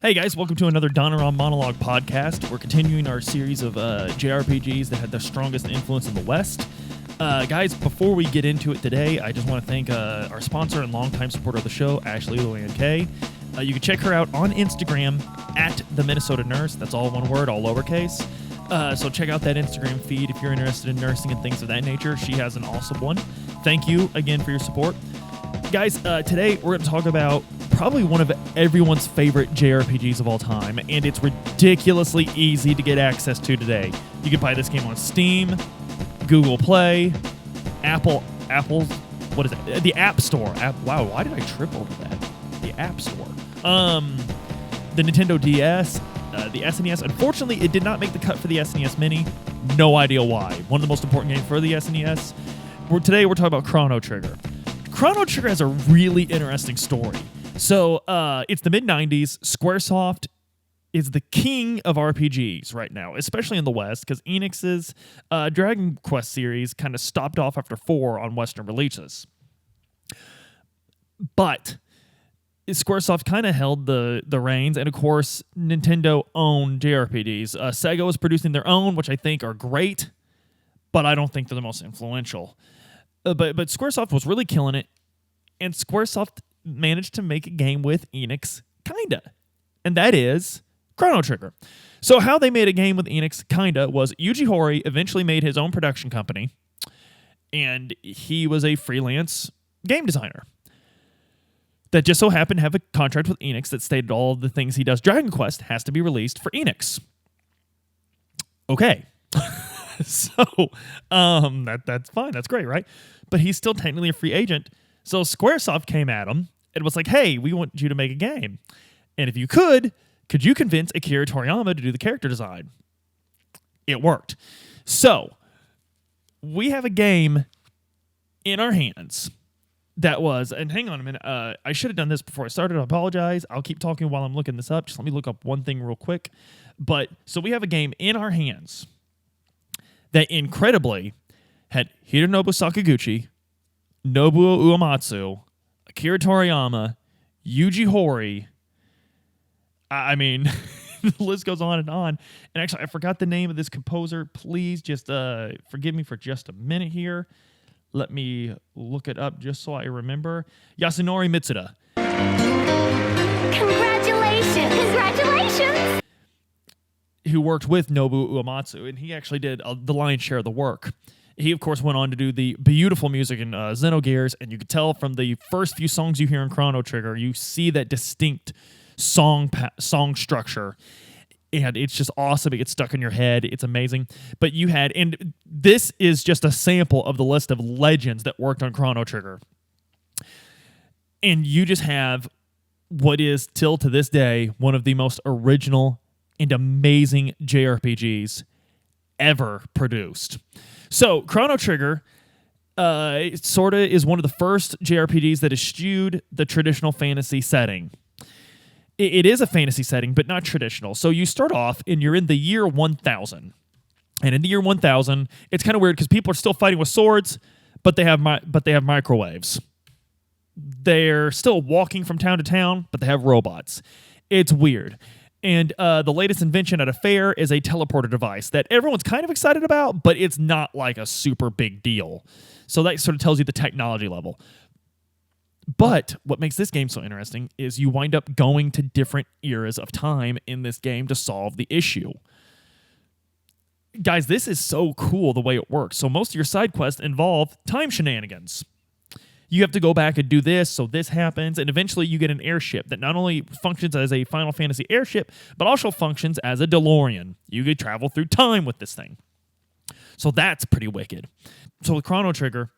Hey guys, welcome to another Donaron Monologue podcast. We're continuing our series of JRPGs that had the strongest influence in the West. Guys, before we get into it today, I just want to thank our sponsor and longtime supporter of the show, Ashley Luann K. You can check her out on Instagram at the Minnesota Nurse. That's all one word, all lowercase. So check out that Instagram feed if you're interested in nursing and things of that nature. She has an awesome one. Thank you again for your support. Guys, today we're going to talk about probably one of everyone's favorite JRPGs of all time, and it's ridiculously easy to get access to today. You can buy this game on Steam, Google Play, Apple's, what is it? The App Store. Wow, why did I trip over that? The App Store. The Nintendo DS, the SNES. Unfortunately, it did not make the cut for the SNES Mini. No idea why. One of the most important games for the SNES. Today we're talking about Chrono Trigger. Chrono Trigger has a really interesting story. So, it's the mid-90s. Squaresoft is the king of RPGs right now, especially in the West, because Enix's Dragon Quest series kind of stopped off after 4 on Western releases. But Squaresoft kind of held the reins, and of course, Nintendo owned JRPGs. Sega was producing their own, which I think are great, but I don't think they're the most influential. But Squaresoft was really killing it, and Squaresoft managed to make a game with Enix, kinda. And that is Chrono Trigger. So how they made a game with Enix, kinda, was Yuji Horii eventually made his own production company, and he was a freelance game designer that just so happened to have a contract with Enix that stated all of the things he does. Dragon Quest has to be released for Enix. Okay. So, that's fine. That's great, right? But he's still technically a free agent. So Squaresoft came at him and was like, hey, we want you to make a game. And if you could you convince Akira Toriyama to do the character design? It worked. So, we have a game in our hands that was, and hang on a minute, I should have done this before I started. I apologize. I'll keep talking while I'm looking this up. Just let me look up one thing real quick. But, so we have a game in our hands that incredibly had Hironobu Sakaguchi, Nobuo Uematsu, Akira Toriyama, Yuji Horii. I mean, the list goes on and on. And actually, I forgot the name of this composer. Please just forgive me for just a minute here. Let me look it up just so I remember. Yasunori Mitsuda. Congratulations! Who worked with Nobuo Uematsu, and he actually did the lion's share of the work. He, of course, went on to do the beautiful music in Xenogears, and you could tell from the first few songs you hear in Chrono Trigger, you see that distinct song structure, and it's just awesome. It gets stuck in your head. It's amazing. But you had, and this is just a sample of the list of legends that worked on Chrono Trigger. And you just have what is, till to this day, one of the most original and amazing JRPGs ever produced. So, Chrono Trigger sort of is one of the first JRPGs that eschewed the traditional fantasy setting. It is a fantasy setting, but not traditional. So you start off and you're in the year 1000. And in the year 1000, it's kind of weird because people are still fighting with swords, but they have microwaves. They're still walking from town to town, but they have robots. It's weird. And the latest invention at a fair is a teleporter device that everyone's kind of excited about, but it's not like a super big deal. So that sort of tells you the technology level. But what makes this game so interesting is you wind up going to different eras of time in this game to solve the issue. Guys, this is so cool the way it works. So most of your side quests involve time shenanigans. You have to go back and do this, so this happens, and eventually you get an airship that not only functions as a Final Fantasy airship, but also functions as a DeLorean. You could travel through time with this thing. So that's pretty wicked. So with Chrono Trigger,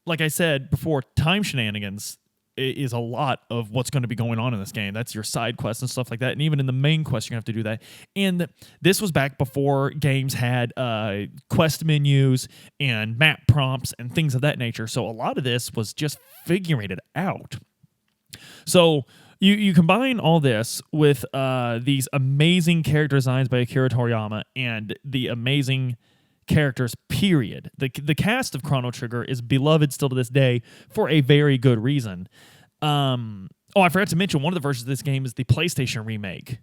like I said before, time shenanigans is a lot of what's going to be going on in this game. That's your side quests and stuff like that. And even in the main quest, you're going to have to do that. And this was back before games had quest menus and map prompts and things of that nature. So a lot of this was just figuring it out. So you combine all this with these amazing character designs by Akira Toriyama and the amazing characters, period. The cast of Chrono Trigger is beloved still to this day for a very good reason. Oh, I forgot to mention one of the versions of this game is the PlayStation remake.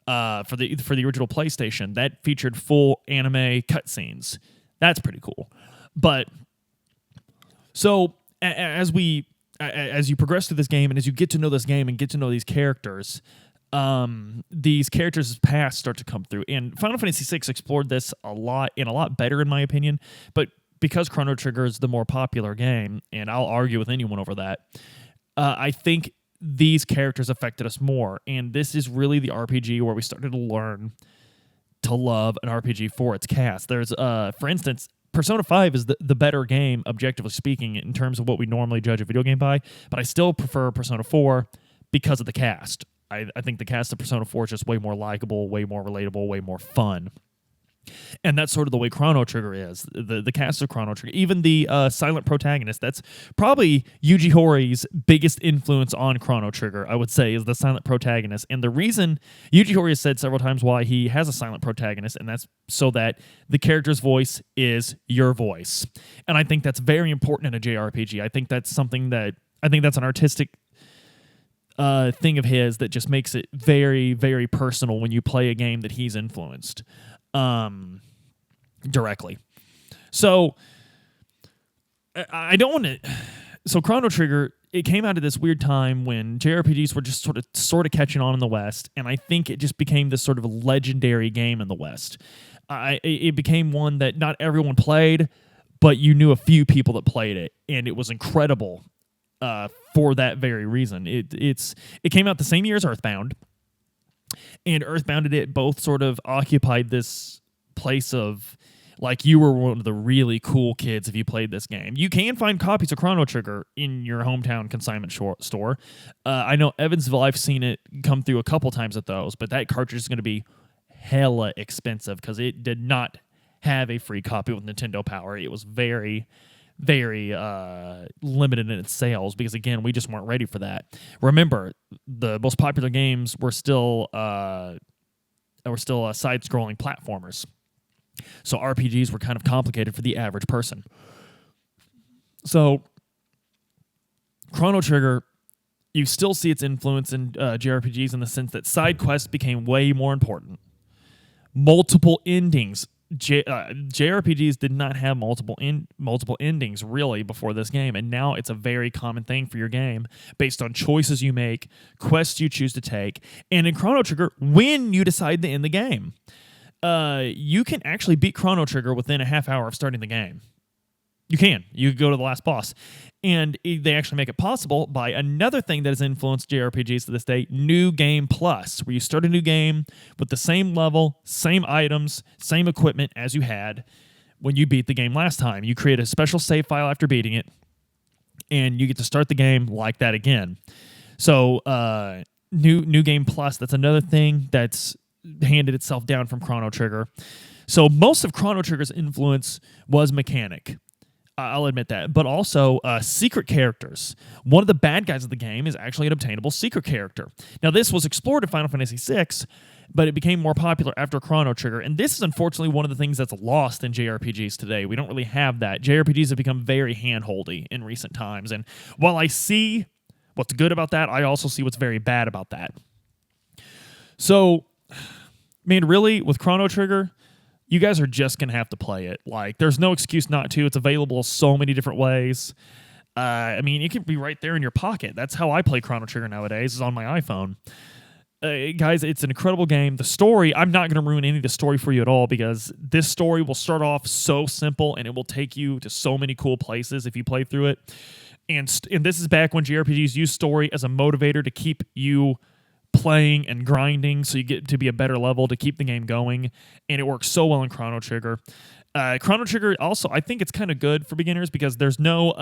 For the original PlayStation, that featured full anime cutscenes. That's pretty cool. But so as you progress through this game and as you get to know this game and get to know these characters' past start to come through. And Final Fantasy VI explored this a lot better in my opinion. But because Chrono Trigger is the more popular game, and I'll argue with anyone over that, I think these characters affected us more. And this is really the RPG where we started to learn to love an RPG for its cast. There's, for instance, Persona 5 is the better game, objectively speaking, in terms of what we normally judge a video game by, but I still prefer Persona 4 because of the cast. I think the cast of Persona 4 is just way more likable, way more relatable, way more fun. And that's sort of the way Chrono Trigger is. The cast of Chrono Trigger, even the silent protagonist, that's probably Yuji Horii biggest influence on Chrono Trigger, I would say, is the silent protagonist. And the reason Yuji Horii has said several times why he has a silent protagonist, and that's so that the character's voice is your voice. And I think that's very important in a JRPG. I think that's an artistic thing of his that just makes it very, very personal when you play a game that he's influenced. Directly. So I don't want to. So Chrono Trigger, it came out of this weird time when JRPGs were just sort of catching on in the West, and I think it just became this sort of a legendary game in the West. It became one that not everyone played, but you knew a few people that played it, and it was incredible for that very reason. It came out the same year as Earthbound. And Earthbound and it both sort of occupied this place of, like, you were one of the really cool kids if you played this game. You can find copies of Chrono Trigger in your hometown consignment store. I know Evansville, I've seen it come through a couple times at those, but that cartridge is going to be hella expensive because it did not have a free copy with Nintendo Power. It was very, very limited in its sales because, again, we just weren't ready for that. Remember, the most popular games were still side-scrolling platformers, so RPGs were kind of complicated for the average person. So Chrono Trigger, you still see its influence in JRPGs in the sense that side quests became way more important. Multiple endings. JRPGs did not have multiple endings really before this game, and now it's a very common thing for your game based on choices you make, quests you choose to take, and in Chrono Trigger, when you decide to end the game. You can actually beat Chrono Trigger within a half hour of starting the game. You can. You go to the last boss. And they actually make it possible by another thing that has influenced JRPGs to this day, New Game Plus, where you start a new game with the same level, same items, same equipment as you had when you beat the game last time. You create a special save file after beating it, and you get to start the game like that again. So, New Game Plus, that's another thing that's handed itself down from Chrono Trigger. So most of Chrono Trigger's influence was mechanic. I'll admit that. But also secret characters. One of the bad guys of the game is actually an obtainable secret character. Now, this was explored in Final Fantasy VI, but it became more popular after Chrono Trigger. And this is unfortunately one of the things that's lost in JRPGs today. We don't really have that. JRPGs have become very handholdy in recent times. And while I see what's good about that, I also see what's very bad about that. So, man, really, with Chrono Trigger, you guys are just going to have to play it. Like, there's no excuse not to. It's available so many different ways. I mean, it can be right there in your pocket. That's how I play Chrono Trigger nowadays, is on my iPhone. Guys, it's an incredible game. The story, I'm not going to ruin any of the story for you at all because this story will start off so simple and it will take you to so many cool places if you play through it. And this is back when JRPGs used story as a motivator to keep you playing and grinding so you get to be a better level to keep the game going, and it works so well in Chrono Trigger. Chrono Trigger also, I think it's kind of good for beginners because there's no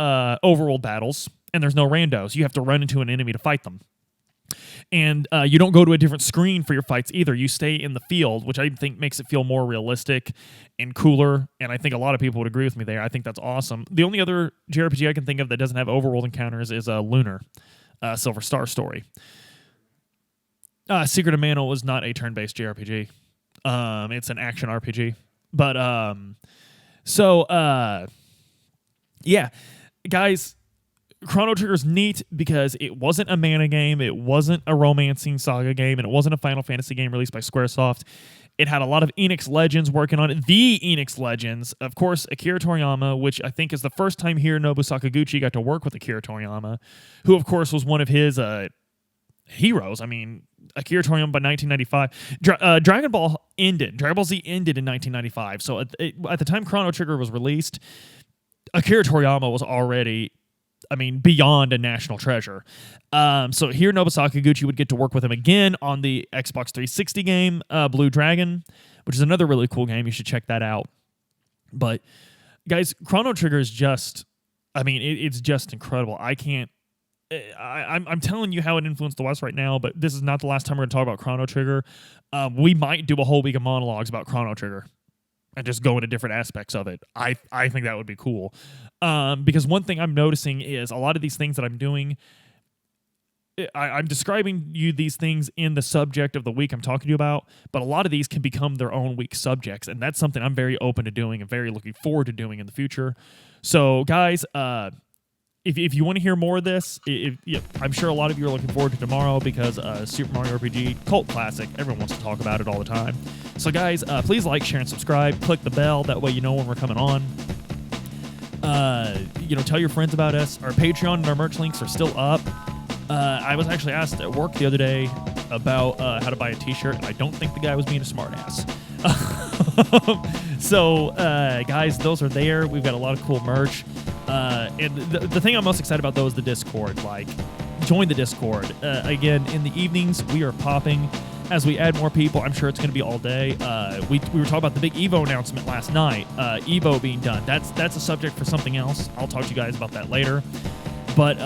overworld battles and there's no randos. You have to run into an enemy to fight them. And you don't go to a different screen for your fights either. You stay in the field, which I think makes it feel more realistic and cooler, and I think a lot of people would agree with me there. I think that's awesome. The only other JRPG I can think of that doesn't have overworld encounters is Lunar, Silver Star Story. Secret of Mana was not a turn-based JRPG. It's an action RPG. But, yeah. Guys, Chrono Trigger's neat because it wasn't a mana game, it wasn't a romancing saga game, and it wasn't a Final Fantasy game released by Squaresoft. It had a lot of Enix legends working on it. The Enix legends, of course, Akira Toriyama, which I think is the first time Hironobu Sakaguchi got to work with Akira Toriyama, who, of course, was one of his heroes. I mean, Akira Toriyama by 1995. Dragon Ball Z ended in 1995. So at the time Chrono Trigger was released, Akira Toriyama was already, beyond a national treasure. So Hironobu Sakaguchi would get to work with him again on the Xbox 360 game, Blue Dragon, which is another really cool game. You should check that out. But, guys, Chrono Trigger is just, it's just incredible. I'm telling you how it influenced the West right now, but this is not the last time we're going to talk about Chrono Trigger. We might do a whole week of monologues about Chrono Trigger and just go into different aspects of it. I think that would be cool. Because one thing I'm noticing is a lot of these things that I'm doing, I'm describing you these things in the subject of the week I'm talking to you about, but a lot of these can become their own week subjects, and that's something I'm very open to doing and very looking forward to doing in the future. So, guys, if you want to hear more of this, I'm sure a lot of you are looking forward to tomorrow because Super Mario RPG, cult classic, everyone wants to talk about it all the time. So guys, please like, share, and subscribe. Click the bell, that way you know when we're coming on. Tell your friends about us. Our Patreon and our merch links are still up. I was actually asked at work the other day about how to buy a t-shirt, and I don't think the guy was being a smartass. So, guys, those are there. We've got a lot of cool merch. And the thing I'm most excited about, though, is the Discord. Join the Discord. Again, in the evenings, we are popping. As we add more people, I'm sure it's going to be all day. We were talking about the big Evo announcement last night. Evo being done. That's a subject for something else. I'll talk to you guys about that later. But,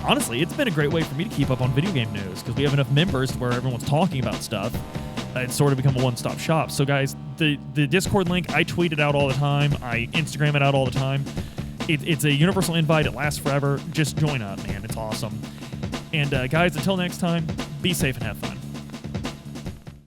honestly, it's been a great way for me to keep up on video game news because we have enough members where everyone's talking about stuff. It's sort of become a one-stop shop. So, guys, the Discord link, I tweet it out all the time. I Instagram it out all the time. It's a universal invite. It lasts forever. Just join up, man. It's awesome. And, guys, until next time, be safe and have fun.